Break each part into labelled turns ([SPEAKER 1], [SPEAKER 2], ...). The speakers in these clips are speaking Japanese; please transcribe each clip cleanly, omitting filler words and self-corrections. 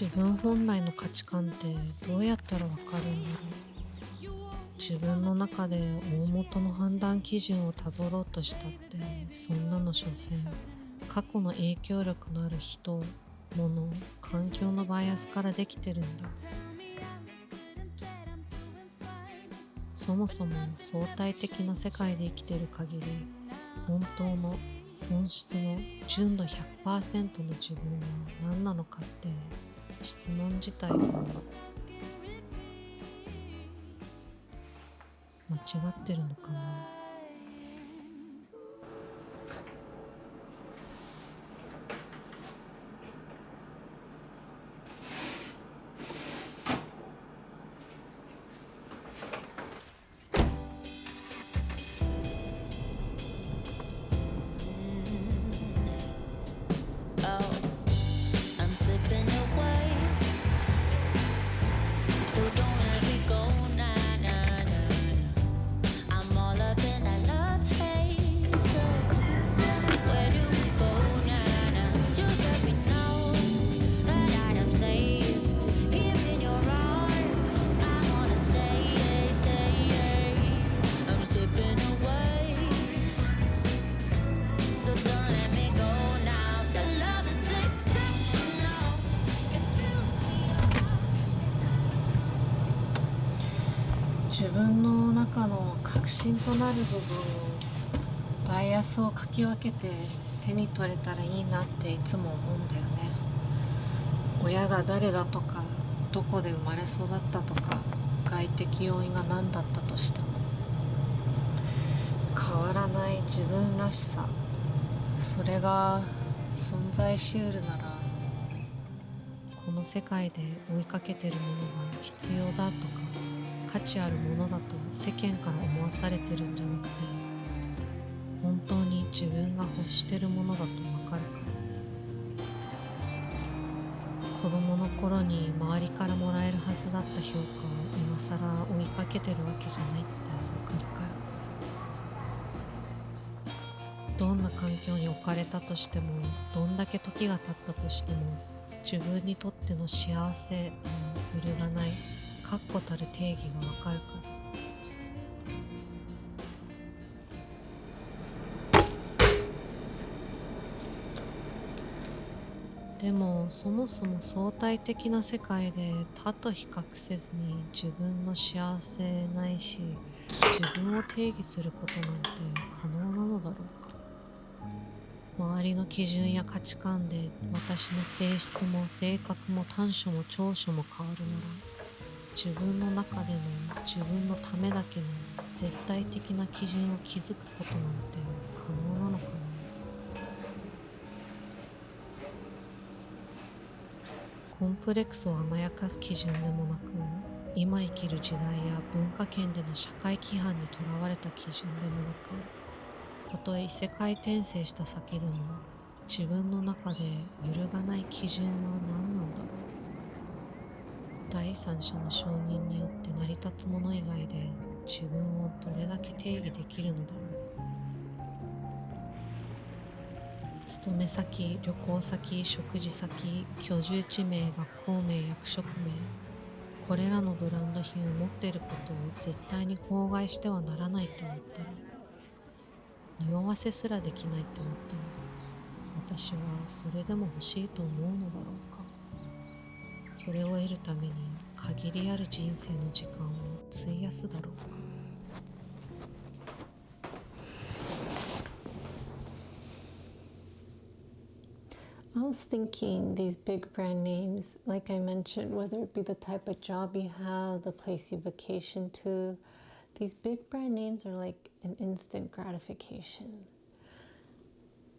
[SPEAKER 1] 自分本来の価値観ってどうやったらわかるんだろう。自分の中で大元の判断基準をたどろうとしたって、そんなの所詮過去の影響力のある人、物、環境のバイアスからできてるんだ。そもそも相対的な世界で生きてる限り、本当の本質の純度 100% の自分は何なのかって質問自体が間違ってるのかな。自分の中の核心となる部分をバイアスをかき分けて手に取れたらいいなっていつも思うんだよね。親が誰だとか、どこで生まれ育ったとか、外的要因が何だったとしても変わらない自分らしさ、それが存在しうるなら、この世界で追いかけてるものが必要だとか価値あるものだと世間から思わされてるんじゃなくて、本当に自分が欲してるものだとわかるから。子供の頃に周りからもらえるはずだった評価を今さら追いかけてるわけじゃないってわかるから。どんな環境に置かれたとしても、どんだけ時が経ったとしても、自分にとっての幸せの揺るがない確固たる定義がわかるから。でもそもそも相対的な世界で他と比較せずに自分の幸せないし自分を定義することなんて可能なのだろうか。周りの基準や価値観で私の性質も性格も短所も長所も変わるなら、自分の中での自分のためだけの絶対的な基準を築くことなんて可能なのかな。コンプレックスを甘やかす基準でもなく、今生きる時代や文化圏での社会規範にとらわれた基準でもなく、たとえ異世界転生した先でも自分の中で揺るがない基準は何なんだろう。第三者の承認によって成り立つもの以外で自分をどれだけ定義できるのだろうか。勤め先、旅行先、食事先、居住地名、学校名、役職名、これらのブランド品を持っていることを絶対に口外してはならないってなったら、匂わせすらできないってなったら、私はそれでも欲しいと思うのだろうか。それを得るために限りある人生の時間を費やすだろうか。
[SPEAKER 2] I was thinking these big brand names, like I mentioned, whether it be the type of job you have, the place you vacation to, these big brand names are like an instant gratification.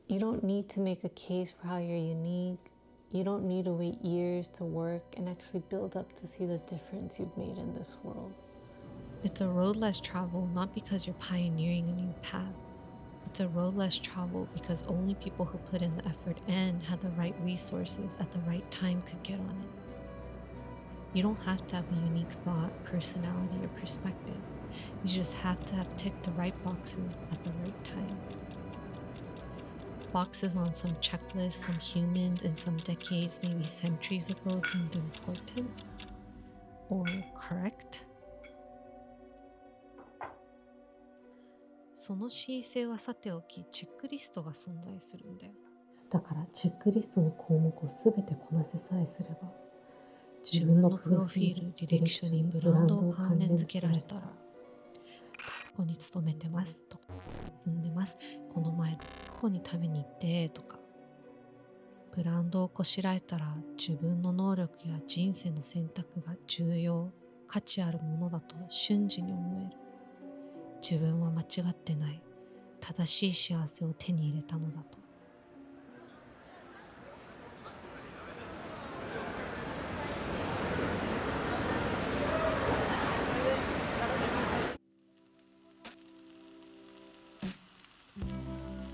[SPEAKER 2] You don't need to make a case for how you're unique. You don't need to wait years to work and actually build up to see the difference you've made in this world.
[SPEAKER 1] It's a road less traveled, not because you're pioneering a new path. It's a road less traveled because only people who put in the effort and had the right resources at the right time could get on it. You don't have to have a unique thought, personality, or perspective. You just have to have ticked the right boxes at the right time. boxes on some checklists some humans in some decades, maybe centuries ago deemed important or correct? その恣意性はさておき、チェックリストが存在するんだよ。
[SPEAKER 3] だからチェックリストの項目をすべてこなせさえすれば、
[SPEAKER 1] 自分のプロフィール、履歴書にブランドを関連付けられたら、ここに勤めてますとか、住んでます、この前どこに食べに行ってとか、ブランドをこしらえたら自分の能力や人生の選択が重要、価値あるものだと瞬時に思える。自分は間違ってない、正しい幸せを手に入れたのだと。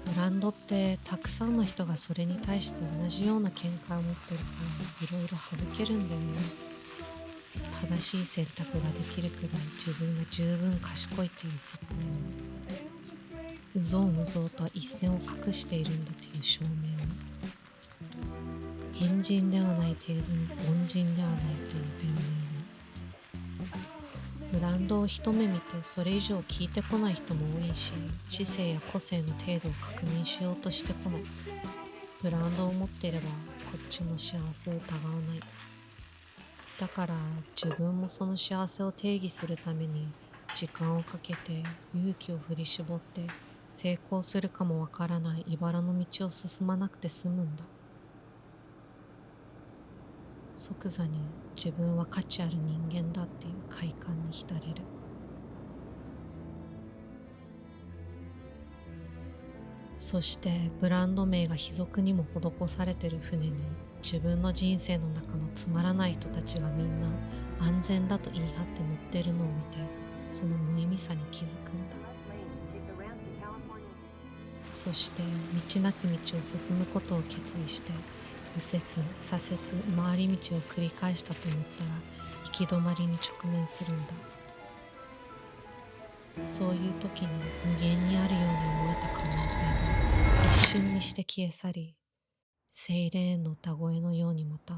[SPEAKER 1] ブランドってたくさんの人がそれに対して同じような見解を持ってるからいろいろ省けるんだよね。正しい選択ができるくらい自分が十分賢いという説明を、うぞうむぞうとは一線を画しているんだという証明を、変人ではない程度に凡人ではないという弁明を、ブランドを一目見てそれ以上聞いてこない人も多いし、知性や個性の程度を確認しようとしてこない。ブランドを持っていればこっちの幸せを疑わない。だから自分もその幸せを定義するために時間をかけて勇気を振り絞って成功するかもわからない茨の道を進まなくて済むんだ。即座に自分は価値ある人間だっていう快感に浸れる。そしてブランド名が卑俗にも施されてる船に自分の人生の中のつまらない人たちがみんな安全だと言い張って乗ってるのを見て、その無意味さに気づくんだ。そして道なき道を進むことを決意して右折、左折、回り道を繰り返したと思ったら行き止まりに直面するんだ。そういう時に無限にあるように思えた可能性が一瞬にして消え去り、セイレーンの歌声のようにまた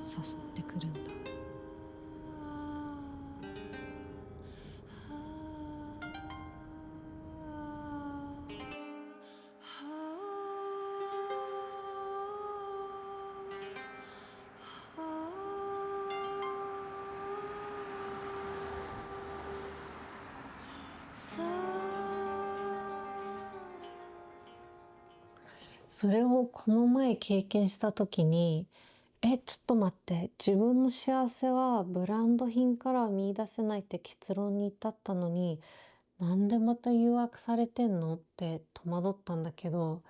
[SPEAKER 1] 誘ってくるんだ。
[SPEAKER 2] それをこの前経験した時に、ちょっと待って、自分の幸せはブランド品からは見出せないって結論に至ったのに、なんでまた誘惑されてんのって戸惑ったんだけど、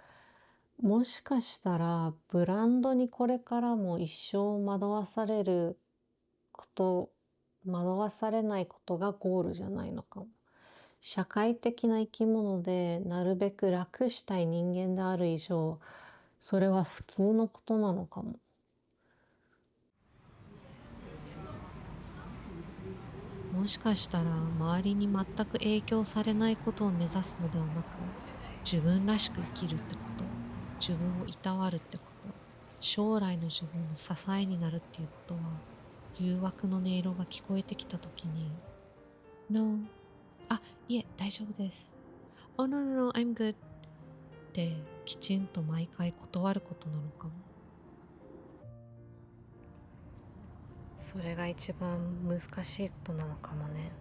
[SPEAKER 2] もしかしたらブランドにこれからも一生惑わされること、惑わされないことがゴールじゃないのかも。社会的な生き物でなるべく楽したい人間である以上、それは普通のことなのかも。
[SPEAKER 1] もしかしたら周りに全く影響されないことを目指すのではなく、自分らしく生きるってこと、自分をいたわるってこと、将来の自分の支えになるっていうことは、誘惑の音色が聞こえてきたときに No、 いえ大丈夫です、 Oh no no no I'm good ってきちんと毎回断ることなのかも。それが一番難しいことなのかもね。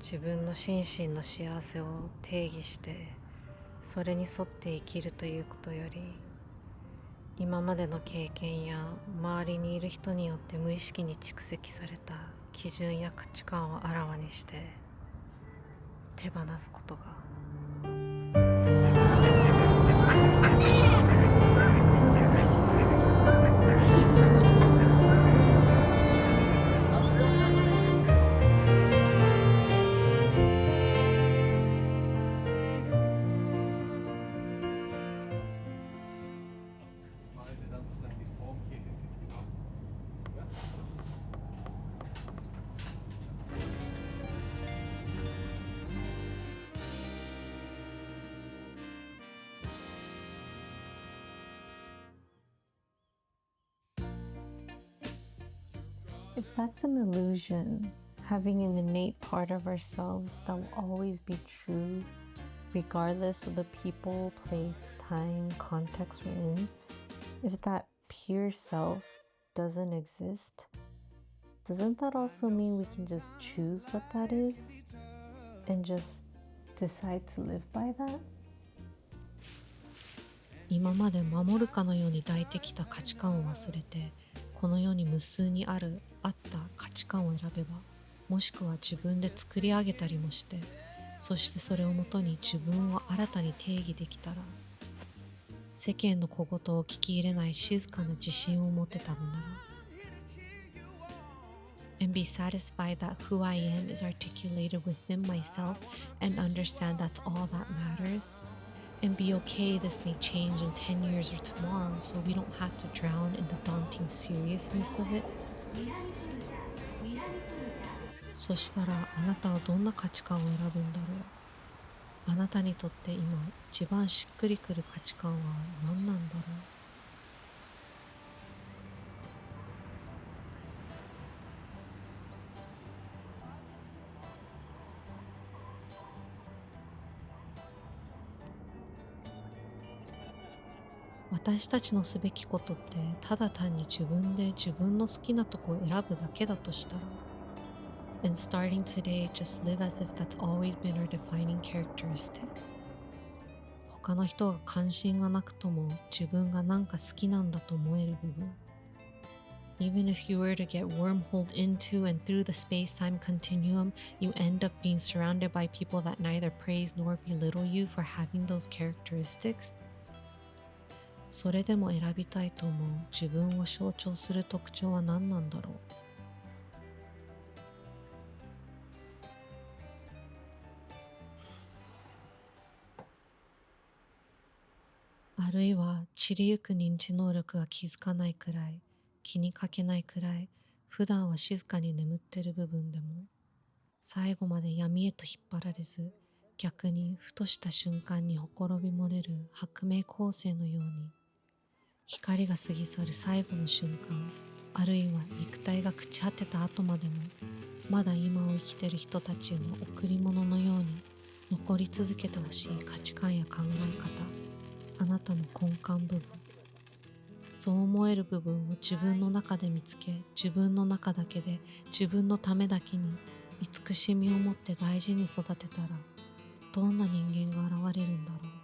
[SPEAKER 1] 自分の心身の幸せを定義してそれに沿って生きるということより、今までの経験や周りにいる人によって無意識に蓄積された基準や価値観をあらわにして手放すことが
[SPEAKER 2] If that's an illusion, having an innate part of ourselves that will always be true, regardless of the people, place, time, context we're in, if that pure self doesn't exist, doesn't that also mean we can just choose what that is and just decide to live by that?
[SPEAKER 1] 今まで守るかのように抱いてきた価値観を忘れて、この世に無数にあった価値観を選べば、もしくは自分で作り上げたりもして、そしてそれをもとに自分を新たに定義できたら、世間の小言を聞き入れない静かな自信を持てたのなら、and be satisfied that who I am is articulated within myself and understand that's all that matters, and be okay this may change in 10 years or tomorrow so we don't have to drown in the daunting seriousness of it. そしたらあなたはどんな価値観を選ぶんだろう。あなたにとって今一番しっくりくる価値観は何なんだろう。私たちのすべきことってただ単に自分で自分の好きなとこを選ぶだけだとしたら、and starting today just live as if that's always been our defining characteristic. 他の人が関心がなくとも自分がなんか好きなんだと思える部分。Even if you were to get wormholed into and through the space-time continuum, you end up being surrounded by people that neither praise nor belittle you for having those characteristics. それでも選びたいと思う自分を象徴する特徴は何なんだろう。あるいは散りゆく認知能力が気づかないくらい、気にかけないくらい、普段は静かに眠ってる部分でも、最後まで闇へと引っ張られず、逆にふとした瞬間にほころび漏れる薄明光星のように、光が過ぎ去る最後の瞬間、あるいは肉体が朽ち果てた後までも、まだ今を生きてる人たちへの贈り物のように残り続けてほしい価値観や考え方、あなたの根幹部分、そう思える部分を自分の中で見つけ、自分の中だけで、自分のためだけに慈しみを持って大事に育てたら、どんな人間が現れるんだろう。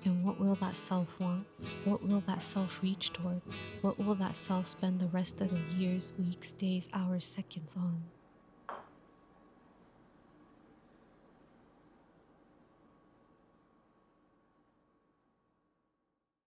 [SPEAKER 1] And what will that self want? What will that self reach toward? What will that self spend the rest of the years, weeks, days, hours, seconds on?